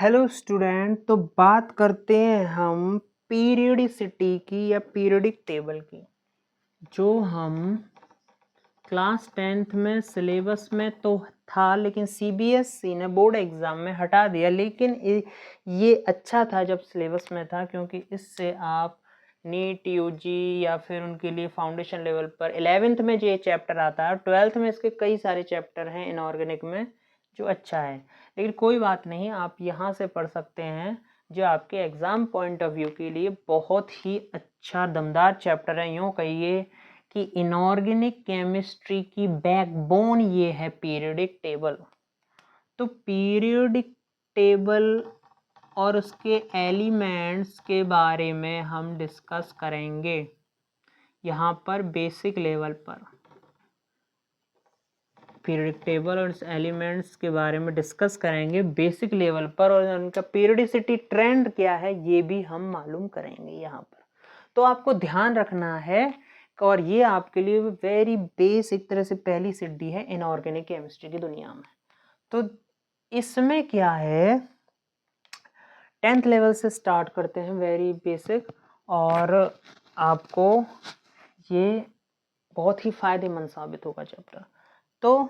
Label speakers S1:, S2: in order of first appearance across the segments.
S1: Hello student, तो बात करते हैं हम पीरियडिसिटी की या पीरियडिक टेबल की, जो हम क्लास 10th में सिलेबस में तो था, लेकिन सीबीएसई ने बोर्ड एग्ज़ाम में हटा दिया। लेकिन ये अच्छा था जब सिलेबस में था, क्योंकि इससे आप नीट यूजी या फिर उनके लिए फाउंडेशन लेवल पर 11th में जो ये चैप्टर आता है, 12th में इसके कई सारे चैप्टर हैं इनऑर्गेनिक में, जो अच्छा है। लेकिन कोई बात नहीं, आप यहाँ से पढ़ सकते हैं, जो आपके एग्ज़ाम पॉइंट ऑफ व्यू के लिए बहुत ही अच्छा दमदार चैप्टर है। यूँ कहिए कि इनऑर्गेनिक केमिस्ट्री की बैकबोन ये है पीरियडिक टेबल। तो पीरियडिक टेबल और उसके एलिमेंट्स के बारे में हम डिस्कस करेंगे यहाँ पर बेसिक लेवल पर। पीरियडिक टेबल और एलिमेंट्स के बारे में डिस्कस करेंगे बेसिक लेवल पर, और उनका पीरियडिसिटी ट्रेंड क्या है ये भी हम मालूम करेंगे यहाँ पर। तो आपको ध्यान रखना है, और ये आपके लिए वेरी बेसिक तरह से पहली सीढ़ी है इनऑर्गेनिक केमिस्ट्री की दुनिया में। तो इसमें क्या है, 10th लेवल से स्टार्ट करते हैं, वेरी बेसिक, और आपको ये बहुत ही फायदेमंद साबित होगा चैप्टर। तो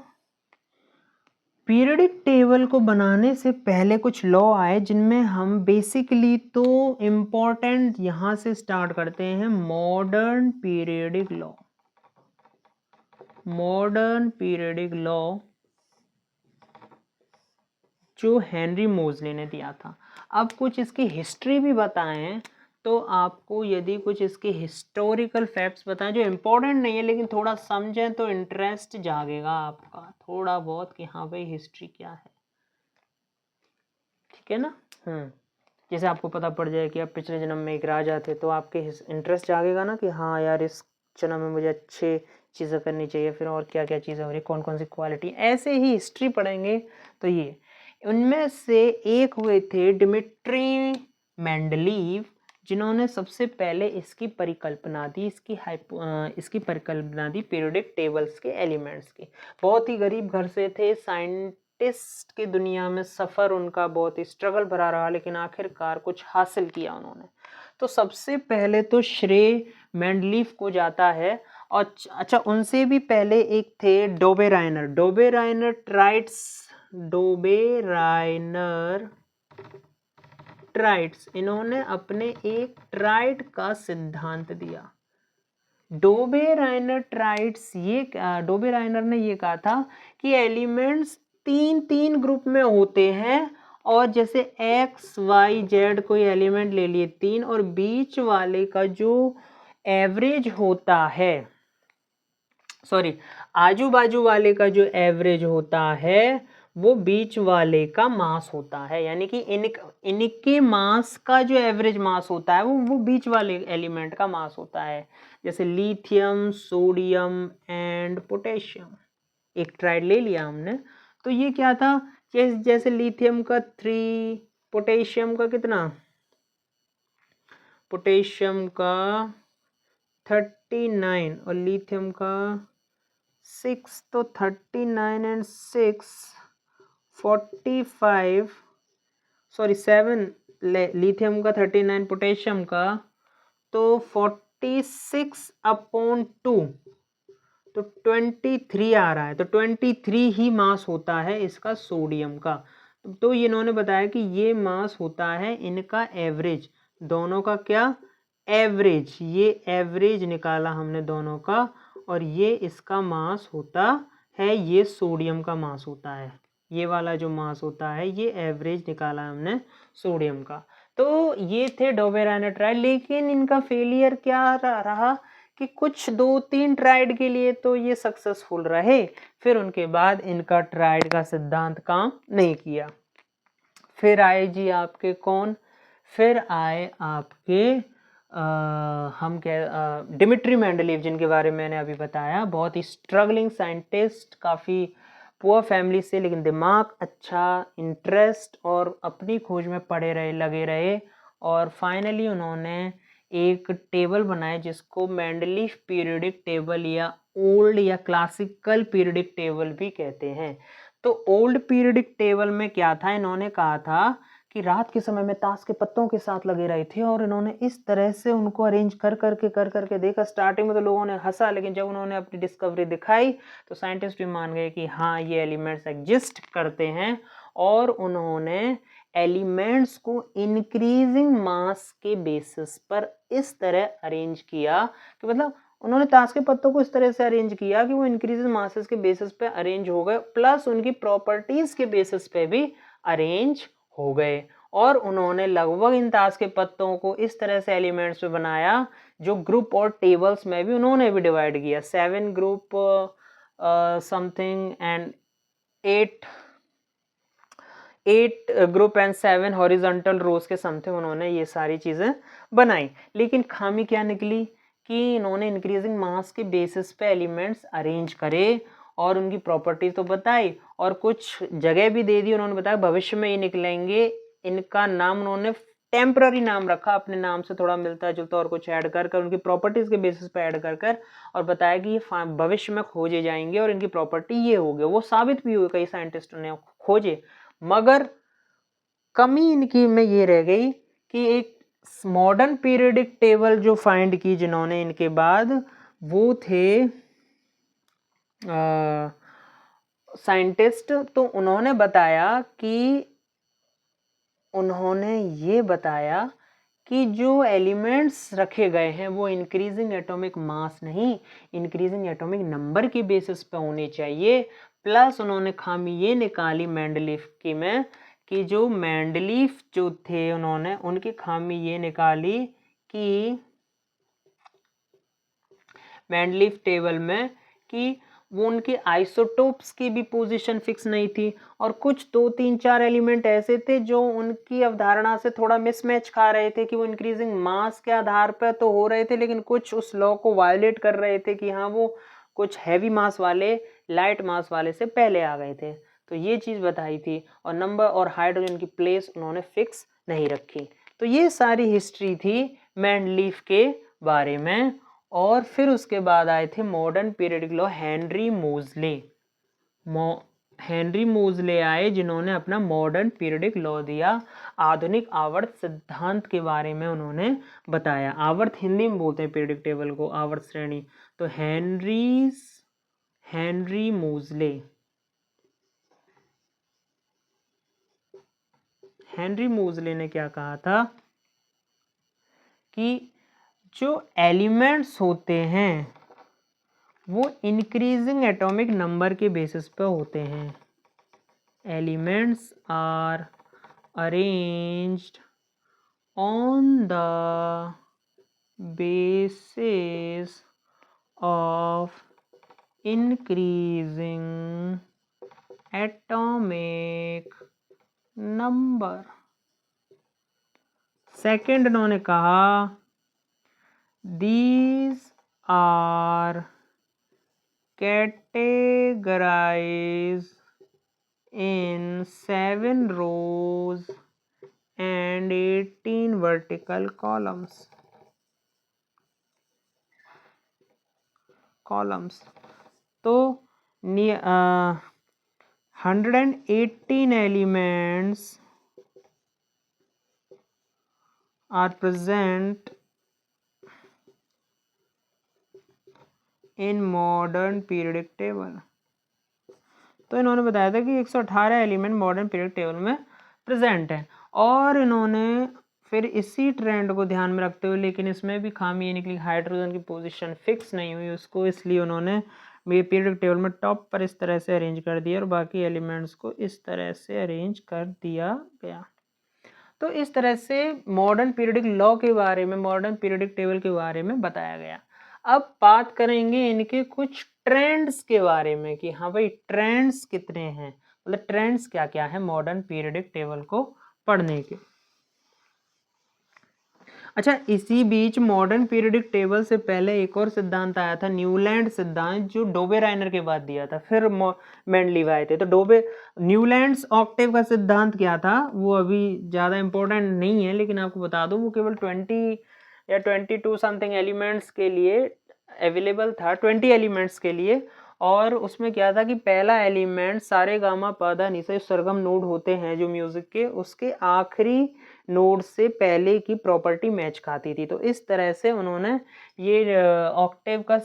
S1: पीरियडिक टेबल को बनाने से पहले कुछ लॉ आए, जिनमें हम बेसिकली तो इम्पोर्टेंट यहाँ से स्टार्ट करते हैं। Modern periodic law, modern periodic law जो हेनरी मोजले ने दिया था। अब कुछ इसकी हिस्ट्री भी बताएं, तो आपको यदि कुछ इसके हिस्टोरिकल फैक्ट्स बताएं जो इम्पोर्टेंट नहीं है, लेकिन थोड़ा समझें तो इंटरेस्ट जागेगा आपका थोड़ा बहुत कि हाँ भाई हिस्ट्री क्या है, ठीक है ना। जैसे आपको पता पड़ जाए कि आप पिछले जन्म में एक राजा थे, तो आपके इंटरेस्ट जागेगा ना कि हाँ यार इस जन्म में मुझे अच्छे चीज़ें करनी चाहिए, फिर और क्या क्या चीज़ें हो रही, कौन कौन सी क्वालिटी। ऐसे ही हिस्ट्री पढ़ेंगे तो ये उनमें से एक हुए थे डिमिट्री मेंडलीव, जिन्होंने सबसे पहले इसकी परिकल्पना दी, इसकी परिकल्पना दी पीरियडिक टेबल्स के एलिमेंट्स की। बहुत ही गरीब घर से थे, साइंटिस्ट की दुनिया में सफ़र उनका बहुत ही स्ट्रगल भरा रहा, लेकिन आखिरकार कुछ हासिल किया उन्होंने। तो सबसे पहले तो श्रेय मेंडलीव को जाता है। और अच्छा, उनसे भी पहले एक थे डोबेराइनर, डोबेराइनर ट्राइड्स। इन्होंने अपने एक ट्राइड का सिद्धांत दिया। डोबेराइनर ने ये कहा था कि एलिमेंट्स तीन ग्रुप में होते हैं, और जैसे एक्स वाई जेड कोई एलिमेंट ले लिए तीन, और बीच वाले का जो एवरेज होता है, सॉरी आजू बाजू वाले का जो एवरेज होता है वो बीच वाले का मास होता है। यानी कि इनके मास का जो एवरेज मास होता है वो बीच वाले एलिमेंट का मास होता है। जैसे लिथियम, सोडियम एंड पोटेशियम, एक ट्राइड ले लिया हमने। तो ये क्या था, जैसे लिथियम का 3, पोटेशियम का कितना, पोटेशियम का 39 और लिथियम का 6, तो 39 एंड 6 45, सॉरी 7, लिथियम का 39, पोटेशियम का तो 46/2, तो 23 आ रहा है। तो 23 ही मास होता है इसका सोडियम का। तो इन्होंने बताया कि ये मास होता है इनका एवरेज, दोनों का क्या एवरेज, ये एवरेज निकाला हमने दोनों का, और ये इसका मास होता है, ये सोडियम का मास होता है, ये वाला जो मास होता है ये एवरेज निकाला हमने सोडियम का। तो ये थे डोबेराइनर ट्राइड, लेकिन इनका फेलियर क्या रहा कि कुछ 2-3 ट्राइड के लिए तो ये सक्सेसफुल रहे, फिर उनके बाद इनका ट्राइड का सिद्धांत काम नहीं किया। फिर आए जी आपके कौन, फिर आए आपके डिमिट्री मेंडलीव, जिनके बारे में मैंने अभी बताया। बहुत ही स्ट्रगलिंग साइंटिस्ट, काफ़ी पुअर फैमिली से, लेकिन दिमाग अच्छा, इंटरेस्ट, और अपनी खोज में पड़े रहे, लगे रहे, और फाइनली उन्होंने एक टेबल बनाए जिसको मेंडलीव पीरियडिक टेबल या ओल्ड या क्लासिकल पीरियडिक टेबल भी कहते हैं। तो ओल्ड पीरियडिक टेबल में क्या था, इन्होंने कहा था कि रात के समय में ताश के पत्तों के साथ लगे रहे थे और इन्होंने इस तरह से उनको अरेंज कर करके देखा। स्टार्टिंग में तो लोगों ने हंसा, लेकिन जब उन्होंने अपनी डिस्कवरी दिखाई तो साइंटिस्ट भी मान गए कि हाँ ये एलिमेंट्स एग्जिस्ट करते हैं। और उन्होंने एलिमेंट्स को इंक्रीजिंग मास के बेसिस पर इस तरह अरेंज किया कि मतलब उन्होंने ताश के पत्तों को इस तरह से अरेंज किया कि वो इंक्रीजिंग मासेस के बेसिस पे अरेंज हो गए, प्लस उनकी प्रॉपर्टीज के बेसिस पे भी अरेंज हो गए। और उन्होंने लगभग इन ताश के पत्तों को इस तरह से एलिमेंट्स में बनाया जो ग्रुप और टेबल्स में भी उन्होंने भी डिवाइड किया, 7 group something and 8 group and 7 horizontal rows के समथिंग उन्होंने ये सारी चीजें बनाई। लेकिन खामी क्या निकली कि इन्होंने इंक्रीजिंग मास के बेसिस पे एलिमेंट्स अरेंज करे और उनकी प्रॉपर्टीज तो बताई और कुछ जगह भी दे दी। उन्होंने बताया भविष्य में ये निकलेंगे, इनका नाम उन्होंने टेम्पररी नाम रखा, अपने नाम से थोड़ा मिलता जुलता और कुछ ऐड कर उनकी प्रॉपर्टीज के बेसिस पे ऐड कर और बताया कि ये भविष्य में खोजे जाएंगे और इनकी प्रॉपर्टी ये हो गए। वो साबित भी हुए, कई साइंटिस्टों ने खोजे, मगर कमी इनकी में ये रह गई कि एक मॉडर्न पीरियडिक टेबल जो फाइंड की जिन्होंने इनके बाद, वो थे साइंटिस्ट। तो उन्होंने ये बताया कि जो एलिमेंट्स रखे गए हैं वो इंक्रीजिंग एटॉमिक मास नहीं, इंक्रीजिंग एटॉमिक नंबर के बेसिस पे होने चाहिए। प्लस उन्होंने खामी ये निकाली मेंडलीफ की में कि जो मेंडलीफ जो थे उन्होंने उनकी खामी ये निकाली कि मेंडलीफ टेबल में कि वो उनके आइसोटोप्स की भी पोजीशन फिक्स नहीं थी और कुछ 2, 3, 4 एलिमेंट ऐसे थे जो उनकी अवधारणा से थोड़ा मिसमैच खा रहे थे कि वो इंक्रीजिंग मास के आधार पर तो हो रहे थे, लेकिन कुछ उस लॉ को वायलेट कर रहे थे कि हाँ वो कुछ हैवी मास वाले लाइट मास वाले से पहले आ गए थे। तो ये चीज़ बताई थी। और नंबर और हाइड्रोजन की प्लेस उन्होंने फिक्स नहीं रखी। तो ये सारी हिस्ट्री थी मेंडलीफ के बारे में। और फिर उसके बाद आए थे मॉडर्न पीरियडिक लॉ, हेनरी मोजले आए जिन्होंने अपना मॉडर्न पीरियडिक लॉ दिया। आधुनिक आवर्त सिद्धांत के बारे में उन्होंने बताया। आवर्त हिंदी में बोलते हैं पीरियडिक टेबल को, आवर्त श्रेणी। तो हेनरी मोजले ने क्या कहा था कि जो एलिमेंट्स होते हैं वो इंक्रीजिंग एटॉमिक नंबर के बेसिस पर होते हैं। Elements are arranged on the basis of increasing atomic number. Second उन्होंने कहा these are categorized in 7 rows and 18 vertical columns. तो 118 elements are present in modern periodic table. तो इन्होंने बताया था कि 118 एलिमेंट मॉडर्न पीरियडिक टेबल में प्रेजेंट है। और इन्होंने फिर इसी ट्रेंड को ध्यान में रखते हुए, लेकिन इसमें भी खामी ये निकली, हाइड्रोजन की पोजीशन फिक्स नहीं हुई उसको, इसलिए उन्होंने पीरियडिक टेबल में टॉप पर इस तरह से अरेंज कर दिया और बाकी एलिमेंट्स को इस तरह से अरेंज कर दिया गया। तो इस तरह से मॉडर्न पीरियडिक लॉ के बारे में, मॉडर्न पीरियडिक टेबल के बारे में बताया गया। अब बात करेंगे इनके कुछ ट्रेंड्स के बारे में कि हाँ भाई ट्रेंड्स कितने हैं, मतलब ट्रेंड्स क्या क्या है मॉडर्न पीरियडिक टेबल को पढ़ने के। अच्छा, इसी बीच मॉडर्न पीरियडिक टेबल से पहले एक और सिद्धांत आया था, न्यूलैंड सिद्धांत, जो डोबे-राइनर के बाद दिया था। फिर मेंडलीव आए थे। तो न्यूलैंड्स ऑक्टेव का सिद्धांत क्या था, वो अभी ज़्यादा इंपॉर्टेंट नहीं है, लेकिन आपको बता दूं वो केवल 20 या 22 समथिंग एलिमेंट्स के लिए अवेलेबल था, 20 एलिमेंट्स के लिए। और उसमें क्या था कि पहला एलिमेंट सारे गामा पा नी सा सरगम नोड होते हैं जो म्यूजिक के, उसके आखिरी नोड से पहले की प्रॉपर्टी मैच खाती थी। तो इस तरह से उन्होंने ये ऑक्टेव का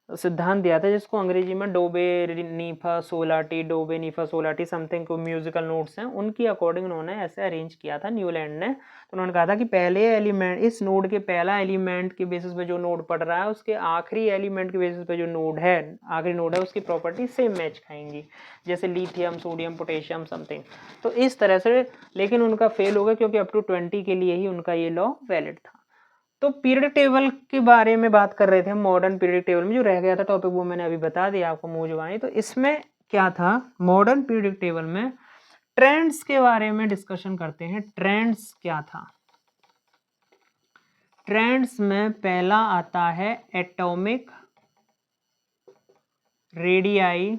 S1: सिद्धांत दिया था, जिसको अंग्रेजी में डोबे नीफा सोलाटी, डोबे नीफा सोलाटी समथिंग को म्यूजिकल नोट्स हैं, उनकी अकॉर्डिंग उन्होंने ऐसे अरेंज किया था न्यूलैंड ने। तो उन्होंने कहा था कि पहले एलिमेंट, इस नोड के पहला एलिमेंट के बेसिस पे जो नोड पढ़ रहा है उसके आखिरी एलिमेंट के बेसिस पे जो नोड है, आखिरी नोड है, उसकी प्रॉपर्टी सेम मैच खाएंगी, जैसे लिथियम, सोडियम, पोटेशियम समथिंग। तो इस तरह से, लेकिन उनका फेल हो गया क्योंकि अप टू 20 के लिए ही उनका ये लॉ वैलिड था। तो पीरियड टेबल के बारे में बात कर रहे थे हम, मॉडर्न पीरियड टेबल में जो रह गया था टॉपिक वो मैंने अभी बता दिया आपको मुंह जुबानी। तो इसमें क्या था, मॉडर्न पीरियड टेबल में ट्रेंड्स के बारे में डिस्कशन करते हैं। ट्रेंड्स क्या था, ट्रेंड्स में पहला आता है एटॉमिक रेडियाई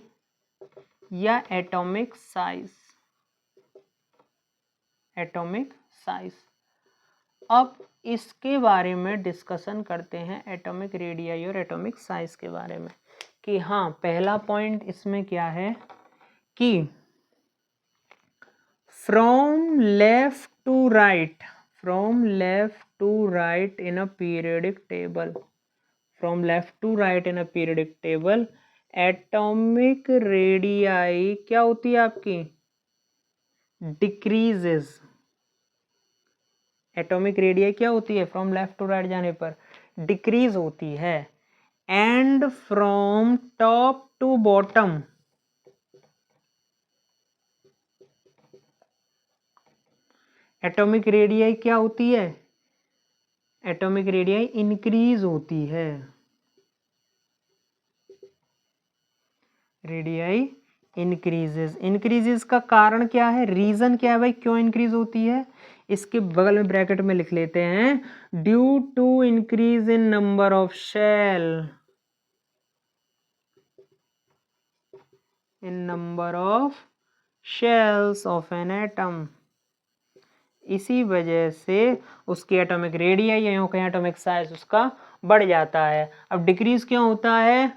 S1: या एटॉमिक साइज। एटॉमिक साइज, अब इसके बारे में डिस्कशन करते हैं एटॉमिक रेडियाई और एटॉमिक साइज के बारे में कि हाँ, पहला पॉइंट इसमें क्या है कि from left to right, from left to right in a periodic table, from left to right in a periodic table atomic radii क्या होती है आपकी, डिक्रीजेस। एटॉमिक रेडियाई क्या होती है, फ्रॉम लेफ्ट टू राइट जाने पर डिक्रीज होती है। And from top to bottom, atomic radii क्या होती है, एटॉमिक रेडियाई इंक्रीज होती है। रेडियाई इंक्रीजेस, इंक्रीजेस का कारण क्या है, रीजन क्या है भाई, क्यों इंक्रीज होती है, इसके बगल में ब्रैकेट में लिख लेते हैं, due to increase in number of shell, in number of shells of an atom. इसी वजह से उसकी एटॉमिक रेडियाई या यूं कहें एटॉमिक साइज उसका बढ़ जाता है। अब डिक्रीज क्यों होता है,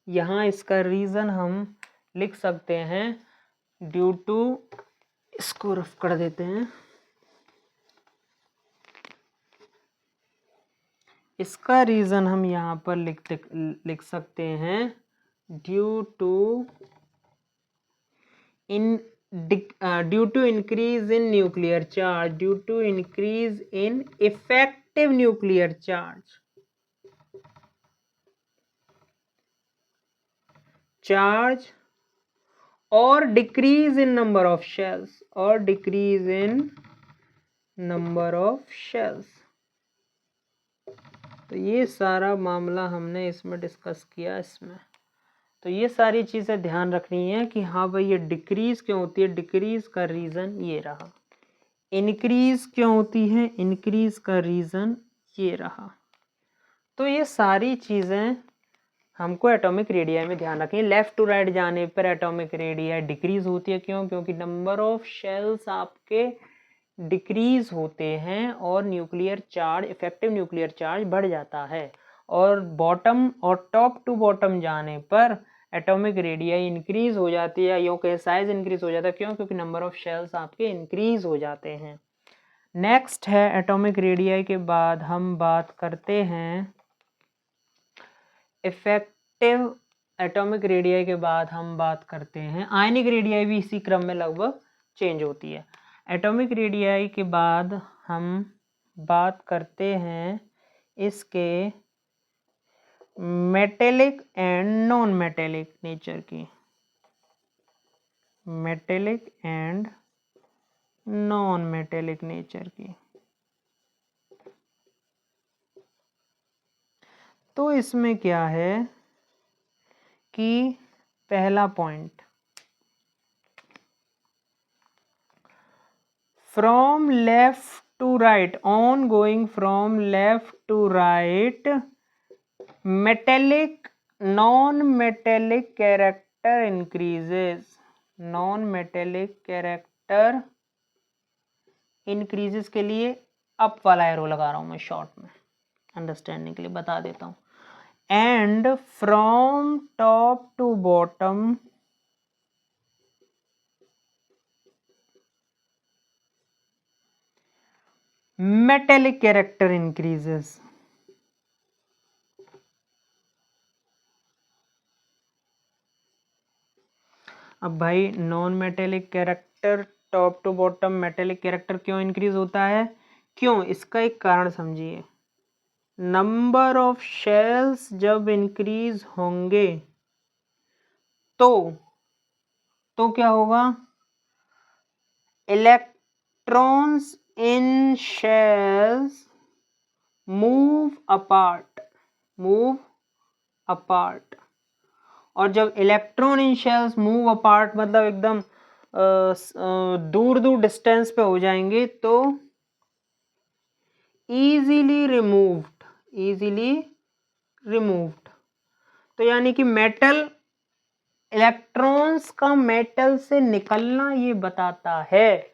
S1: यहाँ इसका रीजन हम लिख सकते हैं, ड्यू टू, इसको रफ कर देते हैं, इसका रीजन हम यहाँ पर लिख सकते हैं, due to increase in nuclear charge, due to increase in effective nuclear charge और decrease in number of shells, और decrease in number of shells. तो ये सारा मामला हमने इसमें डिस्कस किया इसमें। तो ये सारी चीज़ें ध्यान रखनी है कि हाँ भाई ये डिक्रीज क्यों होती है, डिक्रीज का रीज़न ये रहा। इंक्रीज क्यों होती है, इंक्रीज का रीज़न ये रहा। तो ये सारी चीज़ें हमको एटॉमिक रेडियाई में ध्यान रखनी है। लेफ्ट टू राइट जाने पर एटॉमिक रेडियाई डिक्रीज होती है, क्यों, क्योंकि नंबर ऑफ शेल्स आपके डिक्रीज होते हैं और nuclear charge, effective nuclear charge बढ़ जाता है। और बॉटम और टॉप टू बॉटम जाने पर एटॉमिक रेडियाई इंक्रीज हो जाती है, यूं कहें साइज इंक्रीज हो जाता है, क्यों, क्योंकि नंबर ऑफ शेल्स आपके इंक्रीज हो जाते हैं। नेक्स्ट है एटॉमिक रेडियाई के बाद हम बात करते हैं इफेक्टिव, एटॉमिक रेडियाई के बाद हम बात करते हैं आयनिक रेडियाई, भी इसी क्रम में लगभग चेंज होती है। एटॉमिक रेडियाई के बाद हम बात करते हैं इसके metallic and non metallic nature की, metallic and non metallic nature की। तो इसमें क्या है कि पहला point, from left to right, on going from left to right, metallic non metallic character increases, non metallic character increases के लिए अप वाला एरो लगा रहा हूं मैं शॉर्ट में, अंडरस्टैंडिंग के लिए बता देता हूं। and from top to bottom metallic character increases. अब भाई non metallic character top to bottom metallic character क्यों इंक्रीज होता है, क्यों, इसका एक कारण समझिए। नंबर ऑफ शेल्स जब इंक्रीज होंगे तो क्या होगा, electrons in shells move apart. और जब electron in shells move apart मतलब एकदम दूर दूर डिस्टेंस पे हो जाएंगे तो इजीली रिमूव्ड। तो यानी कि मेटल, इलेक्ट्रॉन्स का मेटल से निकलना ये बताता है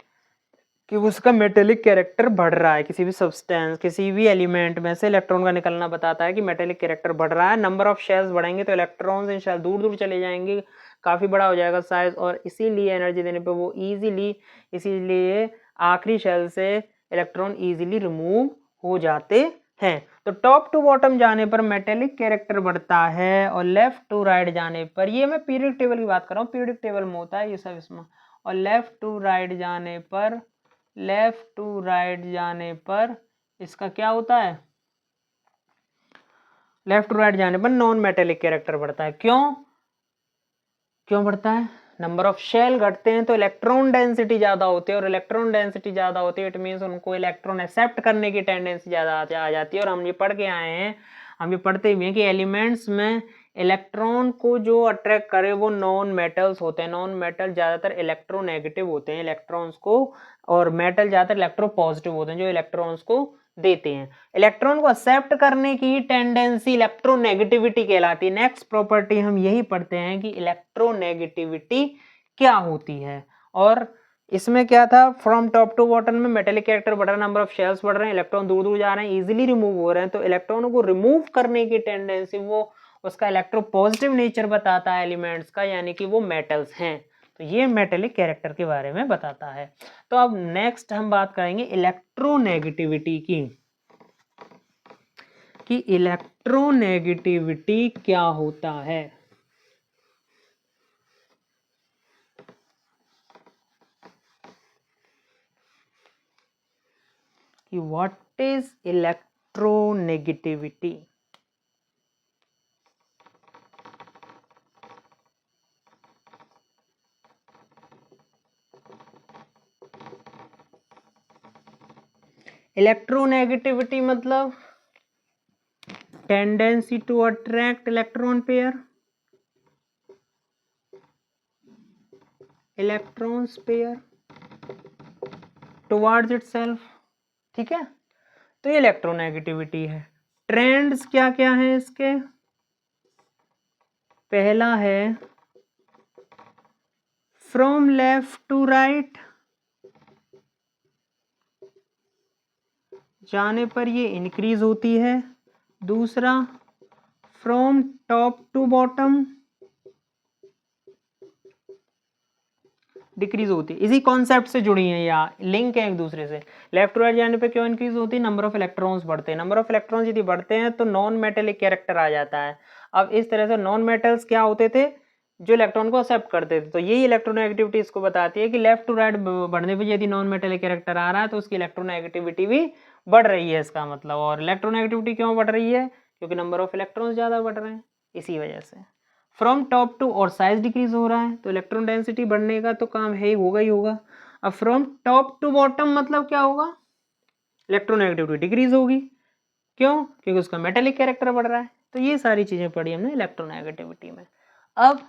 S1: कि उसका मेटेलिक कैरेक्टर बढ़ रहा है। किसी भी सब्सटेंस, किसी भी एलिमेंट में से इलेक्ट्रॉन का निकलना बताता है कि मेटेलिक कैरेक्टर बढ़ रहा है। नंबर ऑफ शेल्स बढ़ेंगे तो इलेक्ट्रॉन्स इन शेल दूर दूर चले जाएंगे, काफी बड़ा हो जाएगा साइज, और इसीलिए एनर्जी देने पे वो इसीलिए आखिरी शेल से इलेक्ट्रॉन इजीली रिमूव हो जाते हैं। तो टॉप टू बॉटम जाने पर मेटेलिक कैरेक्टर बढ़ता है और लेफ्ट टू राइट जाने पर, ये मैं पीरियडिक टेबल की बात कर रहा हूँ, पीरियडिक टेबल में होता है ये सब इसमें, और लेफ्ट टू राइट जाने पर इसका क्या होता है, लेफ्ट टू राइट जाने पर नॉन मेटेलिक कैरेक्टर बढ़ता है। क्यों बढ़ता है, नंबर ऑफ शेल घटते हैं तो इलेक्ट्रॉन डेंसिटी ज्यादा होती है, और इलेक्ट्रॉन डेंसिटी ज्यादा होती है इट मीन्स उनको इलेक्ट्रॉन एक्सेप्ट करने की टेंडेंसी ज्यादा आ जाती है। और हम ये पढ़ के आए हैं, हम ये पढ़ते हुए हैं कि एलिमेंट्स में इलेक्ट्रॉन को जो अट्रैक्ट करे वो नॉन मेटल्स होते हैं। नॉन मेटल ज्यादातर इलेक्ट्रोनेगेटिव होते हैं इलेक्ट्रॉन्स को, और मेटल ज्यादातर इलेक्ट्रोपॉजिटिव होते हैं जो इलेक्ट्रॉन्स को देते हैं। इलेक्ट्रॉन को एक्सेप्ट करने की टेंडेंसी इलेक्ट्रोनेगेटिविटी कहलाती है। नेक्स्ट प्रॉपर्टी हम यही पढ़ते हैं कि इलेक्ट्रोनेगेटिविटी क्या होती है। और इसमें क्या था, फ्रॉम टॉप टू बॉटम में मेटेलिक कैरेक्टर बढ़ रहा है, नंबर ऑफ शेल्स बढ़ रहे हैं, इलेक्ट्रॉन दूर दूर जा रहे हैं, इजीली रिमूव हो रहे हैं। तो इलेक्ट्रॉनों को रिमूव करने की टेंडेंसी वो उसका इलेक्ट्रोपॉजिटिव नेचर बताता है एलिमेंट्स का, यानी कि वो मेटल्स हैं। तो ये मेटेलिक कैरेक्टर के बारे में बताता है। तो अब नेक्स्ट हम बात करेंगे इलेक्ट्रोनेगेटिविटी की, कि इलेक्ट्रोनेगेटिविटी क्या होता है। कि व्हाट इज इलेक्ट्रोनेगेटिविटी। इलेक्ट्रोनेगेटिविटी मतलब tendency to attract electron pair, electrons pair towards itself, ठीक है। तो ये इलेक्ट्रोनेगेटिविटी है। ट्रेंड्स क्या क्या है इसके, पहला है फ्रॉम लेफ्ट टू राइट जाने पर ये इंक्रीज होती है। दूसरा from top to bottom decrease होती है। इसी कॉन्सेप्ट से जुड़ी है या लिंक है एक दूसरे से। लेफ्ट टू राइट जाने पे क्यों इंक्रीज होती है, नंबर ऑफ इलेक्ट्रॉन्स बढ़ते हैं। नंबर ऑफ इलेक्ट्रॉन्स यदि बढ़ते हैं तो नॉन मेटेलिक कैरेक्टर आ जाता है। अब इस तरह से नॉन मेटल्स क्या होते थे, जो इलेक्ट्रॉन को एक्सेप्ट करते थे। तो यही इलेक्ट्रोनेगेटिविटी इसको बताती है कि लेफ्ट टू राइट बढ़ने पर यदि नॉन मेटेलिक कैरेक्टर आ रहा है तो उसकी इलेक्ट्रोनेगेटिविटी भी बढ़ रही है इसका मतलब। और इलेक्ट्रोनेगेटिविटी क्यों बढ़ रही है, क्योंकि नंबर ऑफ इलेक्ट्रॉन्स ज्यादा बढ़ रहे हैं इसी वजह से। फ्रॉम टॉप टू और साइज डिक्रीज हो रहा है तो इलेक्ट्रॉन डेंसिटी बढ़ने का तो काम है ही, होगा ही होगा। अब फ्रॉम टॉप टू बॉटम मतलब क्या होगा, इलेक्ट्रोनेगेटिविटी डिक्रीज होगी। क्यों, क्योंकि उसका मेटेलिक कैरेक्टर बढ़ रहा है। तो ये सारी चीजें पढ़ी हमने इलेक्ट्रोनेगेटिविटी में। अब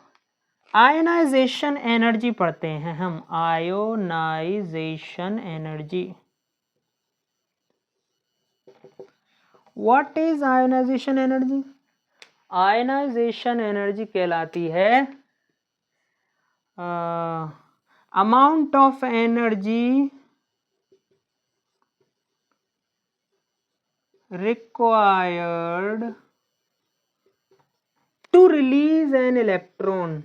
S1: आयनाइजेशन एनर्जी पढ़ते हैं हम, ionization energy. What is ionization energy, ionization energy कहलाती है amount of energy required to release an electron,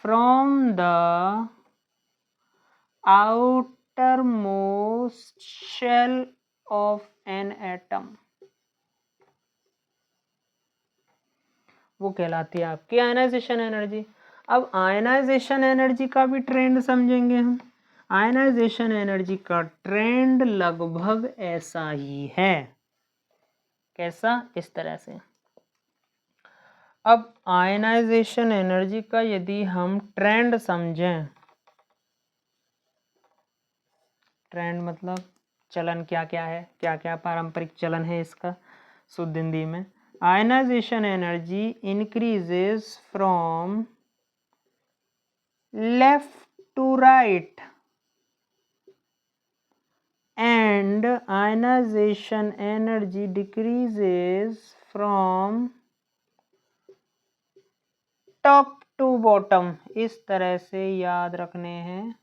S1: from the outermost shell of an atom, वो कहलाती है आपकी आयनाइजेशन एनर्जी। अब आयनाइजेशन एनर्जी का भी ट्रेंड समझेंगे हम। आयनाइजेशन एनर्जी का ट्रेंड लगभग ऐसा ही है। कैसा? इस तरह से। अब आयनाइजेशन एनर्जी का यदि हम ट्रेंड समझें, ट्रेंड मतलब चलन क्या क्या है, क्या क्या पारंपरिक चलन है इसका शुद्ध हिंदी में। Ionization energy increases from left to right and ionization energy decreases from top to bottom। इस तरह से याद रखने हैं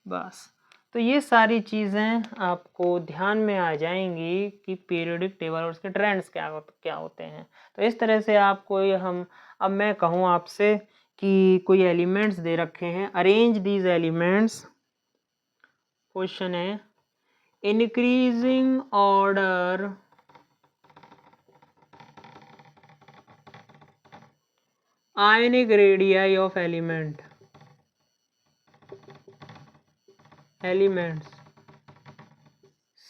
S1: बस। तो ये सारी चीज़ें आपको ध्यान में आ जाएंगी कि पीरियोडिक टेबल और उसके ट्रेंड्स क्या होते हैं। तो इस तरह से आपको हम, अब मैं कहूँ आपसे कि कोई एलिमेंट्स दे रखे हैं, अरेंज दीज एलिमेंट्स। क्वेश्चन है increasing order ionic radii of elements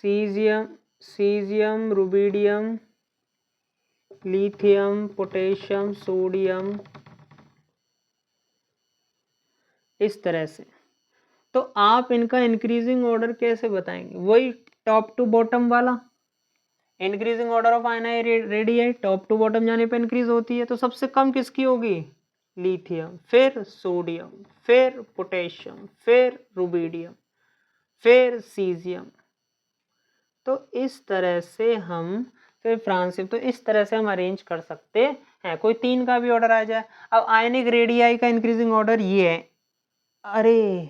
S1: cesium, rubidium, lithium, potassium, sodium, इस तरह से। तो आप इनका इंक्रीजिंग ऑर्डर कैसे बताएंगे? वही टॉप टू बॉटम वाला, increasing order of ionic radii, top to bottom जाने पर इंक्रीज होती है। तो सबसे कम किसकी होगी? लिथियम, फिर सोडियम, फिर पोटेशियम, फिर रुबिडियम, फिर सीजियम। तो इस तरह से हम, फिर फ्रांसियम। तो इस तरह से हम अरेंज कर सकते हैं। कोई 3 का भी ऑर्डर आ जाए। अब आयनिक रेडियाई का इंक्रीजिंग ऑर्डर ये है। अरे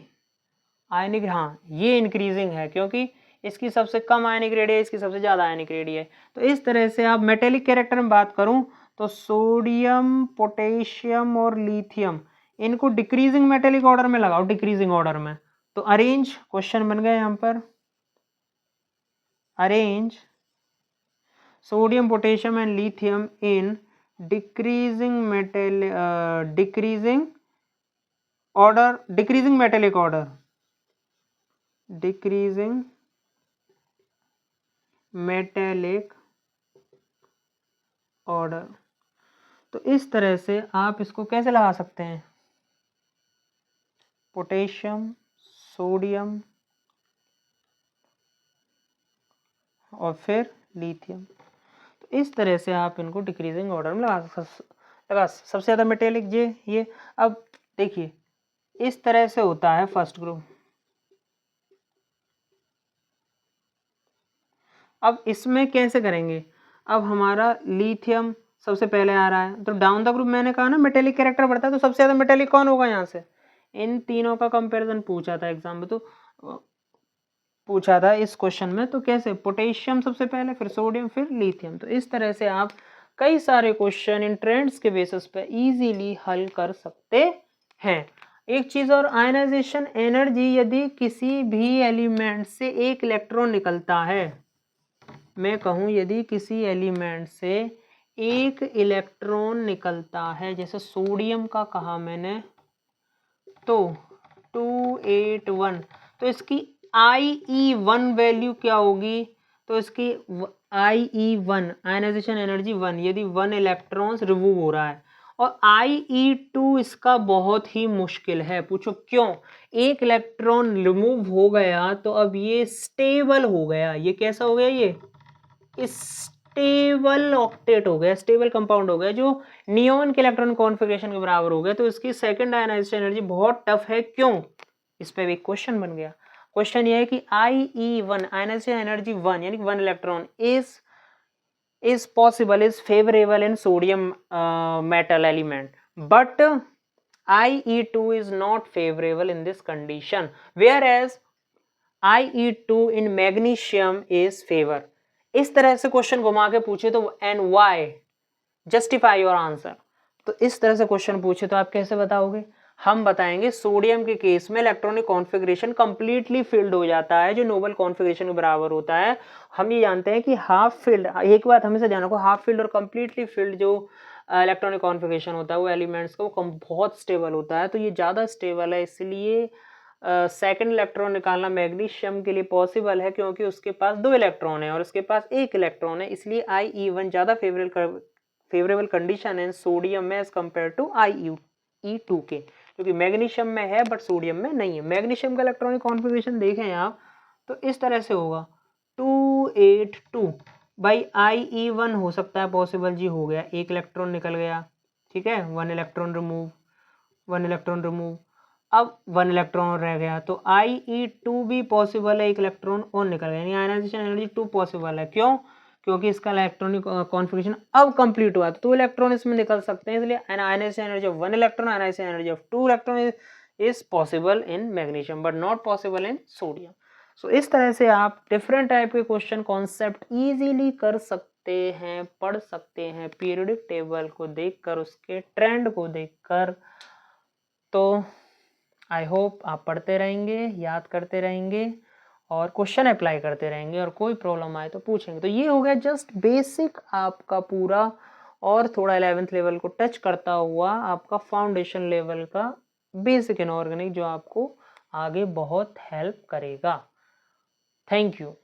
S1: आयनिक, हाँ ये इंक्रीजिंग है क्योंकि इसकी सबसे कम आयनिक रेडियाई, इसकी सबसे ज़्यादा आयनिक रेडियाई। तो इस तरह से आप मेटेलिक कैरेक्टर में बात करूं तो सोडियम, पोटेशियम और लिथियम, इनको डिक्रीजिंग मेटेलिक ऑर्डर में लगाओ, डिक्रीजिंग ऑर्डर में। तो अरेंज, क्वेश्चन बन गए यहाँ पर, arrange sodium, potassium and lithium in decreasing order, decreasing metallic order, decreasing metallic order. तो इस तरह से आप इसको कैसे लगा सकते हैं? पोटेशियम, सोडियम और फिर लिथियम। तो इस तरह से आप इनको डिक्रीजिंग ऑर्डर में लगा सबसे ज़्यादा मेटेलिक ये। अब देखिए इस तरह से होता है फर्स्ट ग्रुप। अब इसमें कैसे करेंगे? अब हमारा लिथियम सबसे पहले आ रहा है, तो डाउन द ग्रुप मैंने कहा ना मेटेलिक कैरेक्टर बढ़ता है, तो सबसे ज़्यादा मेटेलिक कौन होगा यहाँ से? इन तीनों का कंपैरिजन पूछा था एग्जाम में, तो पूछा था इस क्वेश्चन में। तो कैसे? पोटेशियम सबसे पहले, फिर सोडियम, फिर लिथियम। तो इस तरह से आप कई सारे क्वेश्चन इन ट्रेंड्स के बेसिस पे इजीली हल कर सकते हैं। एक चीज़ और, आयनाइजेशन एनर्जी, यदि किसी भी एलिमेंट से एक इलेक्ट्रॉन निकलता है, मैं कहूँ यदि किसी एलिमेंट से एक इलेक्ट्रॉन निकलता है, जैसे सोडियम का कहा मैंने, तो 281, तो इसकी IE1 वैल्यू क्या होगी? तो इसकी IE1 आयनाइजेशन एनर्जी 1, यदि 1 इलेक्ट्रॉन्स रिमूव हो रहा है। और IE2 इसका बहुत ही मुश्किल है। पूछो क्यों? एक इलेक्ट्रॉन रिमूव हो गया तो अब ये स्टेबल हो गया। ये कैसा हो गया? ये स्टेबल ऑक्टेट हो गया, स्टेबल कंपाउंड हो गया, जो नियोन के इलेक्ट्रॉन कॉन्फ़िगरेशन के बराबर हो गया। तो इसकी सेकंड आयनाइजेशन एनर्जी बहुत टफ है। क्यों? इस पे भी क्वेश्चन बन गया। क्वेश्चन ये है कि IE1 आयनाइजेशन एनर्जी 1 यानी 1 electron is possible, is favorable in sodium metal element, but IE2 is not favorable in this condition, whereas IE2 in magnesium is favour. इस तरह से क्वेश्चन घुमा के पूछे तो and why, justify your answer. तो इस तरह से क्वेश्चन पूछे तो आप कैसे बताओगे? हम बताएंगे सोडियम के केस में इलेक्ट्रॉनिक कॉन्फ़िगरेशन कंप्लीटली फिल्ड हो जाता है, जो नोबल कॉन्फ़िगरेशन के बराबर होता है। हम ये जानते हैं कि हाफ फिल्ड, एक बात हमेशा ध्यान रखो, हाफ फिल्ड और कंप्लीटली फिल्ड जो इलेक्ट्रॉनिक कॉन्फ़िगरेशन होता है वो एलिमेंट्स का वो बहुत स्टेबल होता है, तो ये ज़्यादा स्टेबल है, इसलिए सेकंड इलेक्ट्रॉन निकालना मैग्नीशियम के लिए पॉसिबल है, क्योंकि उसके पास 2 इलेक्ट्रॉन है और उसके पास 1 इलेक्ट्रॉन है, इसलिए IE1 ज़्यादा फेवरेबल कंडीशन है सोडियम में एज कंपेयर टू IE2 के, क्योंकि मैग्नीशियम में है बट सोडियम में नहीं है। मैग्नीशियम का इलेक्ट्रॉनिक कॉन्फ़िगरेशन देखें आप तो इस तरह से होगा 282 बाई IE1 हो सकता है पॉसिबल जी, हो गया, 1 इलेक्ट्रॉन निकल गया, ठीक है, 1 इलेक्ट्रॉन रिमूव, 1 इलेक्ट्रॉन रिमूव, अब 1 इलेक्ट्रॉन रह गया, तो IE2 भी पॉसिबल है, 1 इलेक्ट्रॉन और निकल गया, यानी आयनाइजेशन एनर्जी 2 पॉसिबल है। क्यों? क्योंकि इसका इलेक्ट्रॉनिक कॉन्फ़िगरेशन अब कंप्लीट हुआ, तो 2 इलेक्ट्रॉन इसमें निकल सकते हैं, इसलिए ionization energy of 1 electron, ionization energy of 2 electron is possible in magnesium but not possible in sodium. So इस तरह से आप डिफरेंट टाइप के क्वेश्चन कॉन्सेप्ट इजीली कर सकते हैं, पढ़ सकते हैं पीरियोडिक टेबल को देखकर, उसके ट्रेंड को देखकर। तो आई होप आप पढ़ते रहेंगे, याद करते रहेंगे और क्वेश्चन अप्लाई करते रहेंगे, और कोई प्रॉब्लम आए तो पूछेंगे। तो ये हो गया जस्ट बेसिक आपका पूरा, और थोड़ा 11th लेवल को टच करता हुआ आपका फाउंडेशन लेवल का बेसिक इनऑर्गेनिक, जो आपको आगे बहुत हेल्प करेगा। Thank you.